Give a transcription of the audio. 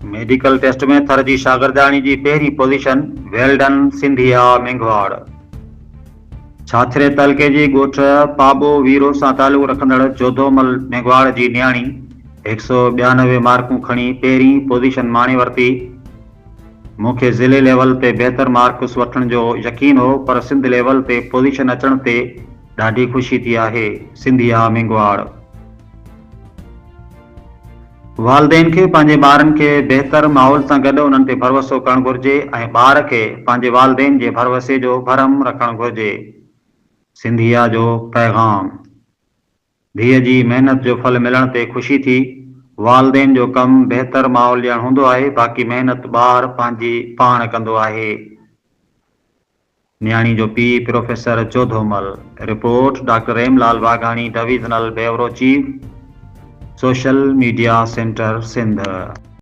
Medical taste में थर जी शागिर्दाणी जी पहिरीं पोज़ीशन, वेल डन सिंधिया मेंघवाड़। छाछरे तलके जी ॻोठ पाबो वीरो सां तालुक़ रखंदड़ जोधोमल मेंघवाड़ जी न्याणी 192 मार्कूं खणी पहिरीं पोज़ीशन माणे वरिती। मूंखे ज़िले लेवल ते बहितर मार्क्स वठण जो यकीन हो, पर सिंध लेवल ते पोज़ीशन अचण ते ॾाढी ख़ुशी थी आहे। सिंधिया मेंघवाड़। वालदेन खे पंहिंजे ॿारनि खे बहितर माहौल सां गॾु उन्हनि ते भरोसो करणु घुरिजे ऐं ॿार खे पंहिंजे वालदेन जे भरोसे जो भरम रखणु घुरिजे। सिंधिया जो पैगाम। धीअ जी महिनत जो फल मिलण ते ख़ुशी थी। वालदेन जो कमु बहितर माहौल ॾियणु हूंदो आहे, बाक़ी महिनत ॿार पंहिंजी पाण कंदो आहे। न्याणी जो पीउ professor Jodhomal. Report doctor Remlal Waghani, divisional bureau chief, social media centre, Sindh.